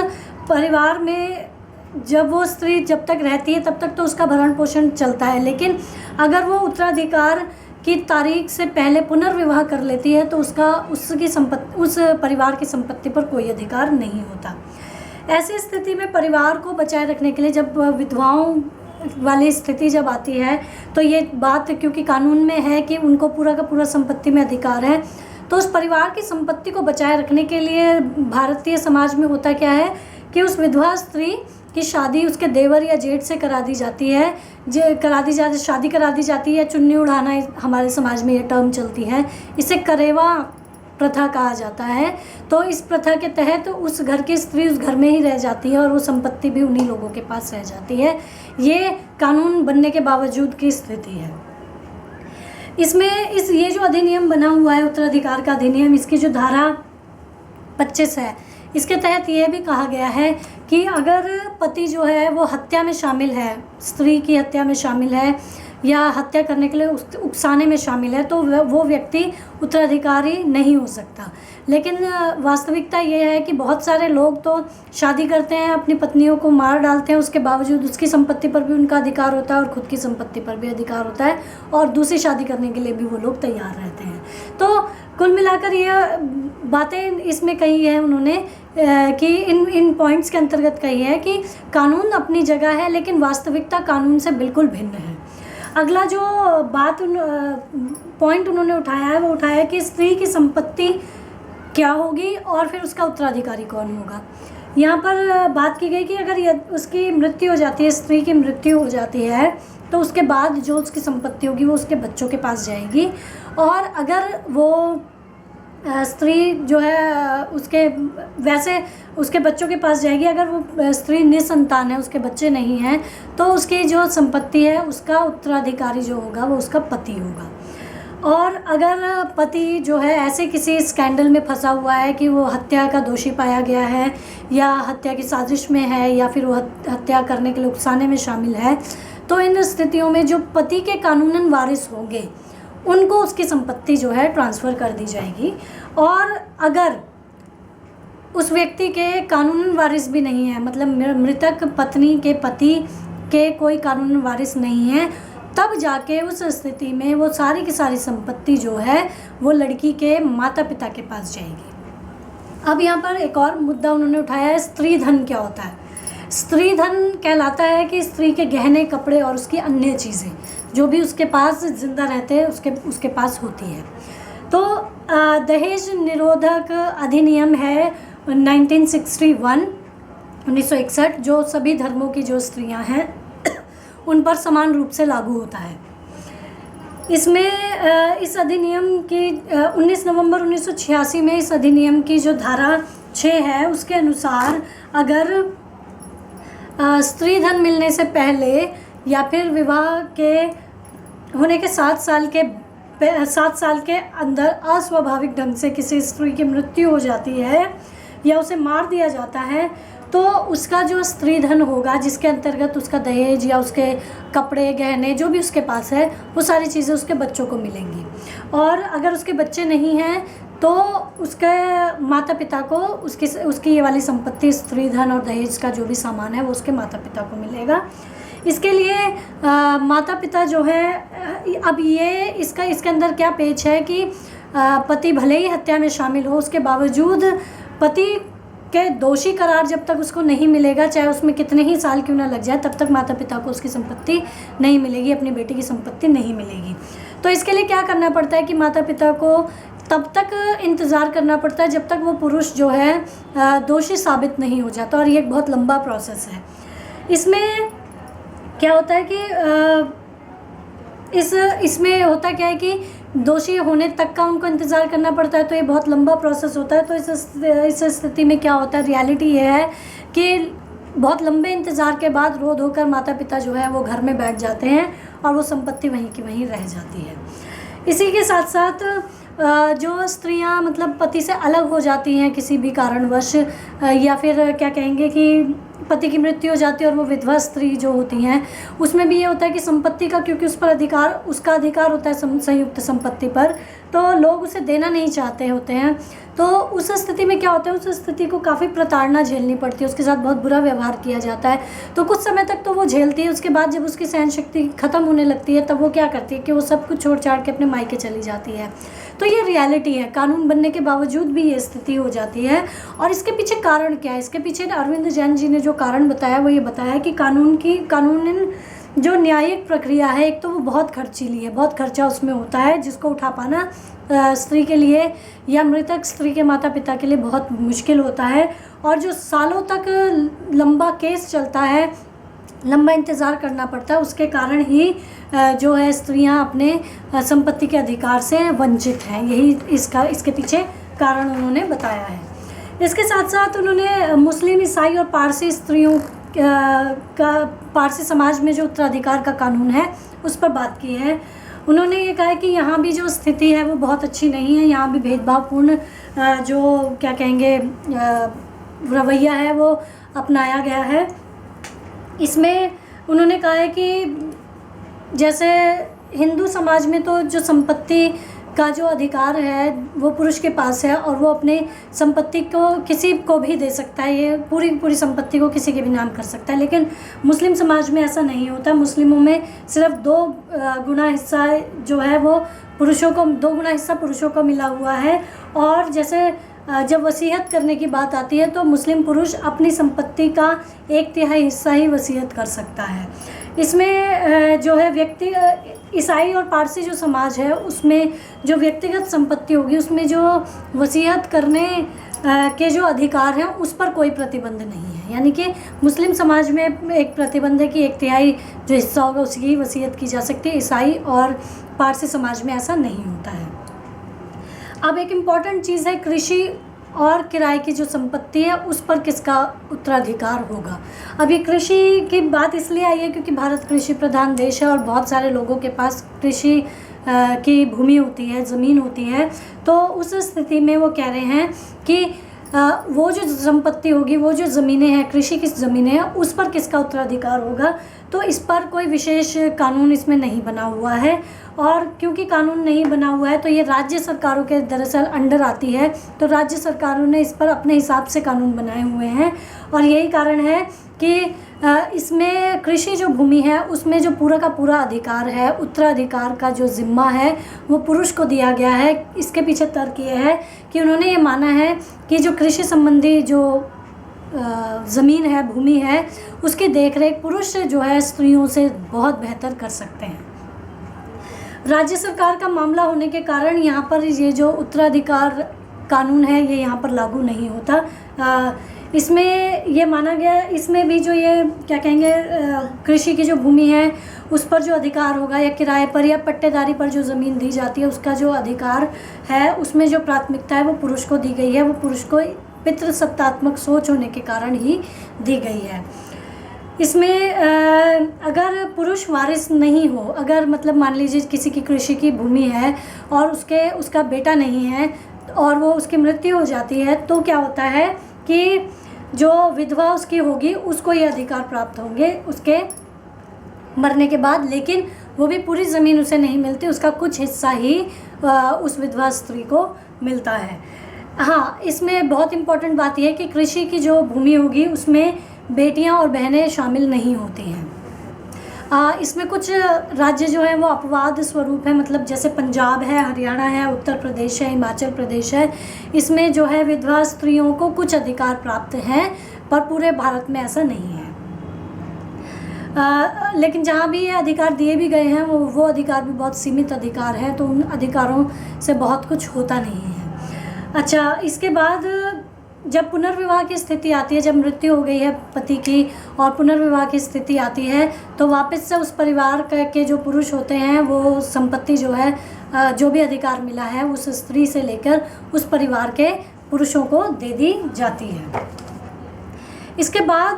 परिवार में जब वो स्त्री जब तक रहती है तब तक तो उसका भरण पोषण चलता है, लेकिन अगर वो उत्तराधिकार की तारीख से पहले पुनर्विवाह कर लेती है तो उस परिवार की संपत्ति पर कोई अधिकार नहीं होता। ऐसी स्थिति में परिवार को बचाए रखने के लिए जब विधवाओं वाली स्थिति जब आती है तो ये बात क्योंकि कानून में है कि उनको पूरा का पूरा संपत्ति में अधिकार है, तो उस परिवार की संपत्ति को बचाए रखने के लिए भारतीय समाज में होता क्या है कि उस विधवा स्त्री की शादी उसके देवर या जेठ से करा दी जाती है, शादी करा दी जाती है। चुन्नी उड़ाना हमारे समाज में ये टर्म चलती है, इसे करेवा प्रथा कहा जाता है। तो इस प्रथा के तहत उस घर की स्त्री उस घर में ही रह जाती है और वो संपत्ति भी उन्हीं लोगों के पास रह जाती है। ये कानून बनने के बावजूद की स्थिति है। इसमें ये जो अधिनियम बना हुआ है उत्तराधिकार का अधिनियम, इसकी जो धारा 25 है, इसके तहत ये भी कहा गया है कि अगर पति जो है वो हत्या में शामिल है, स्त्री की हत्या में शामिल है या हत्या करने के लिए उकसाने में शामिल है, तो वो व्यक्ति उत्तराधिकारी नहीं हो सकता। लेकिन वास्तविकता ये है कि बहुत सारे लोग तो शादी करते हैं, अपनी पत्नियों को मार डालते हैं, उसके बावजूद उसकी संपत्ति पर भी उनका अधिकार होता है और ख़ुद की संपत्ति पर भी अधिकार होता है, और दूसरी शादी करने के लिए भी वो लोग तैयार रहते हैं। तो कुल मिलाकर ये बातें इसमें कही है उन्होंने कि इन पॉइंट्स के अंतर्गत कही है कि कानून अपनी जगह है, लेकिन वास्तविकता कानून से बिल्कुल भिन्न है। अगला जो पॉइंट उन्होंने उठाया है वो उठाया है कि स्त्री की संपत्ति क्या होगी और फिर उसका उत्तराधिकारी कौन होगा। यहाँ पर बात की गई कि अगर उसकी मृत्यु हो जाती है, स्त्री की मृत्यु हो जाती है, तो उसके बाद जो उसकी संपत्ति होगी वो उसके बच्चों के पास जाएगी। और अगर वो स्त्री जो है उसके बच्चों के पास जाएगी, अगर वो स्त्री निसंतान है, उसके बच्चे नहीं हैं, तो उसकी जो संपत्ति है उसका उत्तराधिकारी जो होगा वो उसका पति होगा। और अगर पति जो है ऐसे किसी स्कैंडल में फंसा हुआ है कि वो हत्या का दोषी पाया गया है या हत्या की साजिश में है या फिर वो हत्या करने के लिए उकसाने में शामिल है, तो इन स्थितियों में जो पति के कानूनन वारिस होंगे उनको उसकी संपत्ति जो है ट्रांसफ़र कर दी जाएगी। और अगर उस व्यक्ति के कानूनन वारिस भी नहीं है, मतलब मृतक पत्नी के पति के कोई कानूनन वारिस नहीं है, तब जाके उस स्थिति में वो सारी की सारी संपत्ति जो है वो लड़की के माता पिता के पास जाएगी। अब यहाँ पर एक और मुद्दा उन्होंने उठाया है, स्त्री धन क्या होता है। स्त्री धन कहलाता है कि स्त्री के गहने, कपड़े और उसकी अन्य चीज़ें जो भी उसके पास जिंदा रहते हैं उसके पास होती है। तो दहेज निरोधक अधिनियम है 1961 जो सभी धर्मों की जो स्त्रियां हैं उन पर समान रूप से लागू होता है। इसमें इस अधिनियम की 19 नवंबर 1986 में इस अधिनियम की जो धारा 6 है उसके अनुसार अगर स्त्री धन मिलने से पहले या फिर विवाह के होने के 7 साल के अंदर अस्वाभाविक ढंग से किसी स्त्री की मृत्यु हो जाती है या उसे मार दिया जाता है, तो उसका जो स्त्री धन होगा जिसके अंतर्गत उसका दहेज या उसके कपड़े, गहने जो भी उसके पास है वो सारी चीज़ें उसके बच्चों को मिलेंगी। और अगर उसके बच्चे नहीं हैं तो उसके माता पिता को उसकी ये वाली संपत्ति, स्त्री धन और दहेज का जो भी सामान है वो उसके माता पिता को मिलेगा। इसके लिए माता पिता जो है, अब ये इसके अंदर क्या पेच है कि पति भले ही हत्या में शामिल हो, उसके बावजूद पति के दोषी करार जब तक उसको नहीं मिलेगा, चाहे उसमें कितने ही साल क्यों ना लग जाए, तब तक माता पिता को उसकी संपत्ति नहीं मिलेगी, अपनी बेटी की संपत्ति नहीं मिलेगी। तो इसके लिए क्या करना पड़ता है कि माता पिता को तब तक इंतज़ार करना पड़ता है जब तक वो पुरुष जो है दोषी साबित नहीं हो जाता, और ये एक बहुत लंबा प्रोसेस है। इसमें क्या होता है कि इसमें होता क्या है कि दोषी होने तक का उनको इंतज़ार करना पड़ता है, तो ये बहुत लंबा प्रोसेस होता है। तो इस स्थिति में क्या होता है, रियलिटी ये है कि बहुत लंबे इंतज़ार के बाद रो धोकर माता पिता जो है वो घर में बैठ जाते हैं और वो संपत्ति वहीं की वहीं रह जाती है। इसी के साथ साथ जो स्त्रियां मतलब पति से अलग हो जाती हैं किसी भी कारणवश, या फिर क्या कहेंगे कि पति की मृत्यु हो जाती है और वो विधवा स्त्री जो होती हैं, उसमें भी ये होता है कि संपत्ति का, क्योंकि उसका अधिकार होता है संयुक्त संपत्ति पर, तो लोग उसे देना नहीं चाहते होते हैं। तो उस स्थिति में क्या होता है, उस स्थिति को काफ़ी प्रताड़ना झेलनी पड़ती है, उसके साथ बहुत बुरा व्यवहार किया जाता है। तो कुछ समय तक तो वो झेलती है, उसके बाद जब उसकी सहन शक्ति ख़त्म होने लगती है तब वो क्या करती है कि वो सब कुछ छोड़ छाड़ के अपने मायके चली जाती है। तो ये रियलिटी है, कानून बनने के बावजूद भी ये स्थिति हो जाती है। और इसके पीछे कारण क्या है, इसके पीछे अरविंद जैन जी ने जो कारण बताया वो ये बताया कि कानून जो न्यायिक प्रक्रिया है, एक तो वो बहुत खर्चीली है, बहुत खर्चा उसमें होता है, जिसको उठा पाना स्त्री के लिए या मृतक स्त्री के माता पिता के लिए बहुत मुश्किल होता है। और जो सालों तक लंबा केस चलता है, लंबा इंतज़ार करना पड़ता है, उसके कारण ही जो है स्त्रियां अपने संपत्ति के अधिकार से वंचित हैं। यही इसके पीछे कारण उन्होंने बताया है। इसके साथ साथ उन्होंने मुस्लिम, ईसाई और पारसी स्त्रियों का पारसी समाज में जो उत्तराधिकार का कानून है उस पर बात की है। उन्होंने ये कहा है कि यहाँ भी जो स्थिति है वो बहुत अच्छी नहीं है, यहाँ भी भेदभावपूर्ण जो क्या कहेंगे रवैया है वो अपनाया गया है। इसमें उन्होंने कहा है कि जैसे हिंदू समाज में तो जो संपत्ति का जो अधिकार है वो पुरुष के पास है और वो अपने संपत्ति को किसी को भी दे सकता है, ये पूरी संपत्ति को किसी के भी नाम कर सकता है। लेकिन मुस्लिम समाज में ऐसा नहीं होता। मुस्लिमों में सिर्फ 2 गुना हिस्सा जो है वो पुरुषों को, 2 गुना हिस्सा पुरुषों को मिला हुआ है। और जैसे जब वसीयत करने की बात आती है तो मुस्लिम पुरुष अपनी संपत्ति का 1/3 हिस्सा ही वसीयत कर सकता है। इसमें जो है व्यक्ति ईसाई और पारसी जो समाज है उसमें जो व्यक्तिगत संपत्ति होगी उसमें जो वसीयत करने के जो अधिकार हैं उस पर कोई प्रतिबंध नहीं है। यानी कि मुस्लिम समाज में एक प्रतिबंध है कि 1/3 जो हिस्सा होगा उसकी वसीयत की जा सकती है। ईसाई और पारसी समाज में ऐसा नहीं होता है। अब एक इम्पॉर्टेंट चीज़ है, कृषि और किराए की जो संपत्ति है उस पर किसका उत्तराधिकार होगा। अब ये कृषि की बात इसलिए आई है क्योंकि भारत कृषि प्रधान देश है और बहुत सारे लोगों के पास कृषि की भूमि होती है, ज़मीन होती है। तो उस स्थिति में वो कह रहे हैं कि वो जो संपत्ति होगी, वो जो ज़मीनें हैं, कृषि की ज़मीनें हैं, उस पर किसका उत्तराधिकार होगा। तो इस पर कोई विशेष कानून इसमें नहीं बना हुआ है और क्योंकि कानून नहीं बना हुआ है तो ये राज्य सरकारों के दरअसल अंडर आती है। तो राज्य सरकारों ने इस पर अपने हिसाब से कानून बनाए हुए हैं और यही कारण है कि इसमें कृषि जो भूमि है उसमें जो पूरा का पूरा अधिकार है, उत्तराधिकार का जो ज़िम्मा है वो पुरुष को दिया गया है। इसके पीछे तर्क ये है कि उन्होंने ये माना है कि जो कृषि संबंधी जो ज़मीन है, भूमि है, उसकी देखरेख पुरुष जो है स्त्रियों से बहुत बेहतर कर सकते हैं। राज्य सरकार का मामला होने के कारण यहाँ पर ये जो उत्तराधिकार कानून है ये यहाँ पर लागू नहीं होता। इसमें ये माना गया, इसमें भी जो ये क्या कहेंगे कृषि की जो भूमि है उस पर जो अधिकार होगा या किराए पर या पट्टेदारी पर जो ज़मीन दी जाती है उसका जो अधिकार है उसमें जो प्राथमिकता है वो पुरुष को दी गई है। वो पुरुष को पितृसत्तात्मक सोच होने के कारण ही दी गई है। इसमें अगर पुरुष वारिस नहीं हो, अगर मतलब मान लीजिए किसी की कृषि की भूमि है और उसका बेटा नहीं है और वो उसकी मृत्यु हो जाती है तो क्या होता है कि जो विधवा उसकी होगी उसको ये अधिकार प्राप्त होंगे उसके मरने के बाद, लेकिन वो भी पूरी ज़मीन उसे नहीं मिलती, उसका कुछ हिस्सा ही उस विधवा स्त्री को मिलता है। हाँ, इसमें बहुत इम्पॉर्टेंट बात यह है कि कृषि की जो भूमि होगी उसमें बेटियां और बहनें शामिल नहीं होती हैं। इसमें कुछ राज्य जो है वो अपवाद स्वरूप है, मतलब जैसे पंजाब है, हरियाणा है, उत्तर प्रदेश है, हिमाचल प्रदेश है। इसमें जो है विधवा स्त्रियों को कुछ अधिकार प्राप्त हैं पर पूरे भारत में ऐसा नहीं है। लेकिन जहाँ भी ये अधिकार दिए भी गए हैं वो अधिकार भी बहुत सीमित अधिकार है, तो उन अधिकारों से बहुत कुछ होता नहीं है। अच्छा, इसके बाद जब पुनर्विवाह की स्थिति आती है, जब मृत्यु हो गई है पति की और पुनर्विवाह की स्थिति आती है तो वापस से उस परिवार के जो पुरुष होते हैं वो संपत्ति जो है, जो भी अधिकार मिला है उस स्त्री से लेकर उस परिवार के पुरुषों को दे दी जाती है। इसके बाद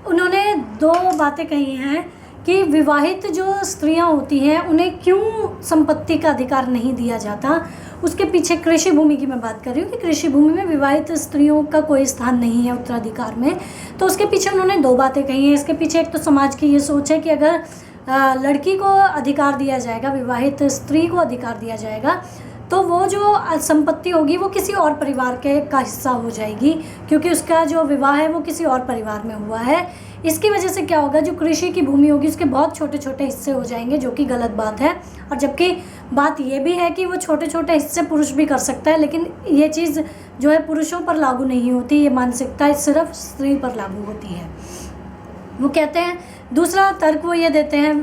उन्होंने 2 बातें कही हैं कि विवाहित जो स्त्रियां होती हैं उन्हें क्यों संपत्ति का अधिकार नहीं दिया जाता। उसके पीछे कृषि भूमि की मैं बात कर रही हूँ कि कृषि भूमि में विवाहित स्त्रियों का कोई स्थान नहीं है उत्तराधिकार में। तो उसके पीछे उन्होंने 2 बातें कही हैं। इसके पीछे एक तो समाज की ये सोच है कि अगर लड़की को अधिकार दिया जाएगा, विवाहित स्त्री को अधिकार दिया जाएगा तो वो जो संपत्ति होगी वो किसी और परिवार का हिस्सा हो जाएगी, क्योंकि उसका जो विवाह है वो किसी और परिवार में हुआ है। इसकी वजह से क्या होगा, जो कृषि की भूमि होगी उसके बहुत छोटे छोटे हिस्से हो जाएंगे, जो कि गलत बात है। और जबकि बात ये भी है कि वो छोटे छोटे हिस्से पुरुष भी कर सकता है, लेकिन ये चीज़ जो है पुरुषों पर लागू नहीं होती, ये मानसिकता सिर्फ स्त्री पर लागू होती है। वो कहते हैं, दूसरा तर्क वो ये देते हैं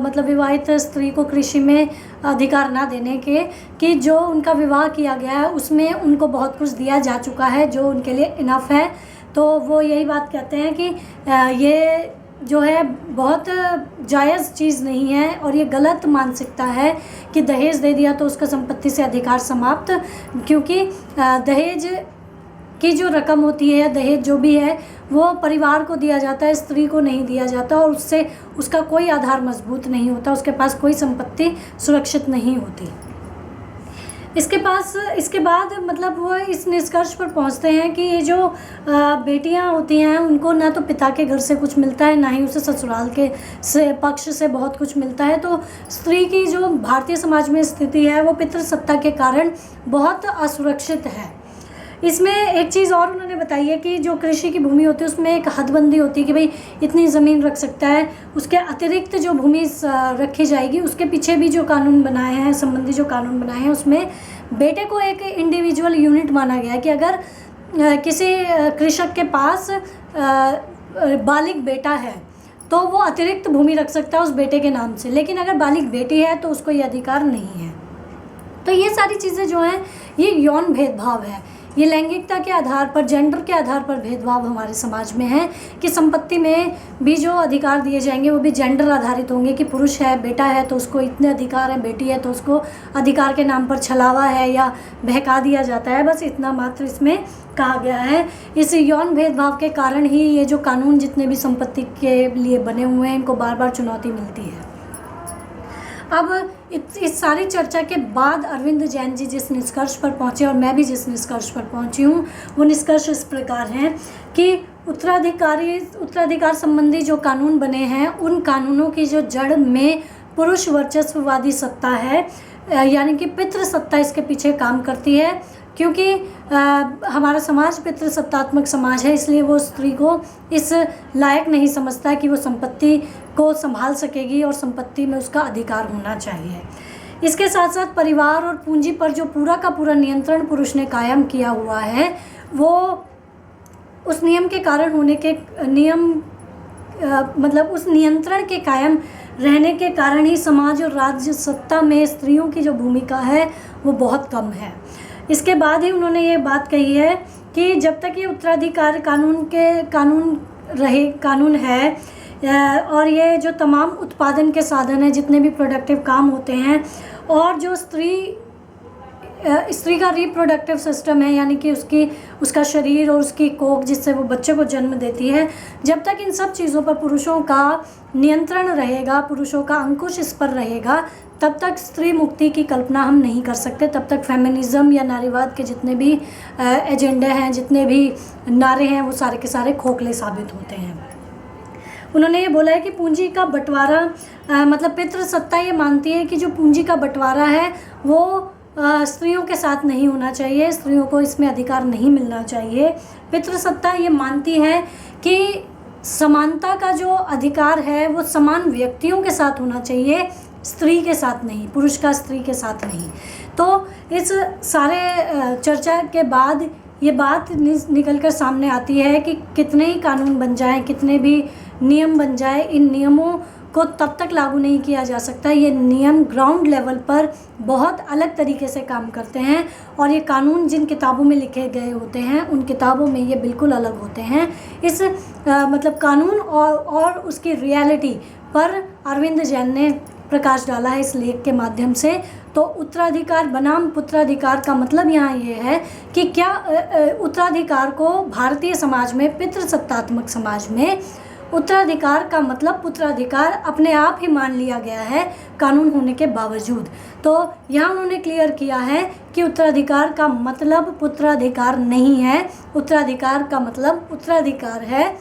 मतलब विवाहित स्त्री को कृषि में अधिकार ना देने के, कि जो उनका विवाह किया गया है उसमें उनको बहुत कुछ दिया जा चुका है जो उनके लिए इनफ है। तो वो यही बात कहते हैं कि ये जो है बहुत जायज़ चीज़ नहीं है और ये गलत मानसिकता है कि दहेज दे दिया तो उसका संपत्ति से अधिकार समाप्त, क्योंकि दहेज की जो रकम होती है, दहेज जो भी है वो परिवार को दिया जाता है, स्त्री को नहीं दिया जाता, और उससे उसका कोई आधार मजबूत नहीं होता, उसके पास कोई संपत्ति सुरक्षित नहीं होती। इसके बाद मतलब वो इस निष्कर्ष पर पहुंचते हैं कि ये जो बेटियां होती हैं उनको ना तो पिता के घर से कुछ मिलता है, ना ही उसे ससुराल के पक्ष से बहुत कुछ मिलता है। तो स्त्री की जो भारतीय समाज में स्थिति है वो पितृसत्ता के कारण बहुत असुरक्षित है। इसमें एक चीज़ और उन्होंने बताई है कि जो कृषि की भूमि होती है उसमें एक हदबंदी होती है कि भाई इतनी ज़मीन रख सकता है, उसके अतिरिक्त जो भूमि रखी जाएगी उसके पीछे भी जो कानून बनाए हैं, संबंधी जो कानून बनाए हैं, उसमें बेटे को एक इंडिविजुअल यूनिट माना गया है कि अगर किसी कृषक के पास बालिग बेटा है तो वो अतिरिक्त भूमि रख सकता है उस बेटे के नाम से, लेकिन अगर बालिग बेटी है तो उसको ये अधिकार नहीं है। तो ये सारी चीज़ें जो हैं ये यौन भेदभाव है, ये लैंगिकता के आधार पर, जेंडर के आधार पर भेदभाव हमारे समाज में है कि संपत्ति में भी जो अधिकार दिए जाएंगे वो भी जेंडर आधारित होंगे कि पुरुष है, बेटा है तो उसको इतने अधिकार हैं, बेटी है तो उसको अधिकार के नाम पर छलावा है या बहका दिया जाता है। बस इतना मात्र इसमें कहा गया है। इस यौन भेदभाव के कारण ही ये जो कानून जितने भी संपत्ति के लिए बने हुए हैं इनको बार बार चुनौती मिलती है। अब इस सारी चर्चा के बाद अरविंद जैन जी जिस निष्कर्ष पर पहुँचे और मैं भी जिस निष्कर्ष पर पहुँची हूँ वो निष्कर्ष इस प्रकार हैं कि उत्तराधिकार संबंधी जो कानून बने हैं उन कानूनों की जो जड़ में पुरुष वर्चस्ववादी सत्ता है, यानी कि पितृसत्ता इसके पीछे काम करती है, क्योंकि हमारा समाज पितृसत्तात्मक समाज है, इसलिए वो स्त्री को इस लायक नहीं समझता कि वो संपत्ति को संभाल सकेगी और संपत्ति में उसका अधिकार होना चाहिए। इसके साथ साथ परिवार और पूंजी पर जो पूरा का पूरा नियंत्रण पुरुष ने कायम किया हुआ है वो उस नियम के कारण होने के मतलब उस नियंत्रण के कायम रहने के कारण ही समाज और राज्य सत्ता में स्त्रियों की जो भूमिका है वो बहुत कम है। इसके बाद ही उन्होंने ये बात कही है कि जब तक ये उत्तराधिकार कानून है और ये जो तमाम उत्पादन के साधन हैं, जितने भी प्रोडक्टिव काम होते हैं और जो स्त्री का रिप्रोडक्टिव सिस्टम है, यानी कि उसका शरीर और उसकी कोख जिससे वो बच्चे को जन्म देती है, जब तक इन सब चीज़ों पर पुरुषों का नियंत्रण रहेगा, पुरुषों का अंकुश इस पर रहेगा, तब तक स्त्री मुक्ति की कल्पना हम नहीं कर सकते। तब तक फेमिनिज़्म या नारीवाद के जितने भी एजेंडे हैं, जितने भी नारे हैं, वो सारे के सारे खोखले साबित होते हैं। उन्होंने ये बोला है कि पूंजी का बंटवारा मतलब पितृसत्ता ये मानती है कि जो पूंजी का बंटवारा है वो स्त्रियों के साथ नहीं होना चाहिए, स्त्रियों को इसमें अधिकार नहीं मिलना चाहिए। पितृसत्ता ये मानती है कि समानता का जो अधिकार है वो समान व्यक्तियों के साथ होना चाहिए, स्त्री के साथ नहीं, पुरुष का स्त्री के साथ नहीं। तो इस सारे चर्चा के बाद ये बात निकल कर सामने आती है कि कितने ही कानून बन जाएं, कितने भी नियम बन जाए, इन नियमों को तब तक लागू नहीं किया जा सकता। ये नियम ग्राउंड लेवल पर बहुत अलग तरीके से काम करते हैं और ये कानून जिन किताबों में लिखे गए होते हैं उन किताबों में ये बिल्कुल अलग होते हैं। इस मतलब कानून और उसकी रियलिटी पर अरविंद जैन ने प्रकाश डाला है इस लेख के माध्यम से। तो उत्तराधिकार बनाम पुत्राधिकार का मतलब यहाँ ये है कि क्या उत्तराधिकार को भारतीय समाज में, पितृसत्तात्मक समाज में उत्तराधिकार का मतलब पुत्राधिकार अपने आप ही मान लिया गया है कानून होने के बावजूद। तो यहाँ उन्होंने क्लियर किया है कि उत्तराधिकार का मतलब पुत्राधिकार नहीं है, उत्तराधिकार का मतलब उत्तराधिकार है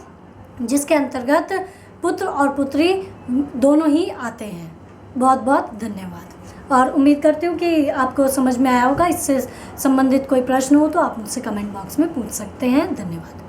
जिसके अंतर्गत पुत्र और पुत्री दोनों ही आते हैं। बहुत बहुत धन्यवाद और उम्मीद करती हूँ कि आपको समझ में आया होगा। इससे संबंधित कोई प्रश्न हो तो आप मुझसे कमेंट बॉक्स में पूछ सकते हैं। धन्यवाद।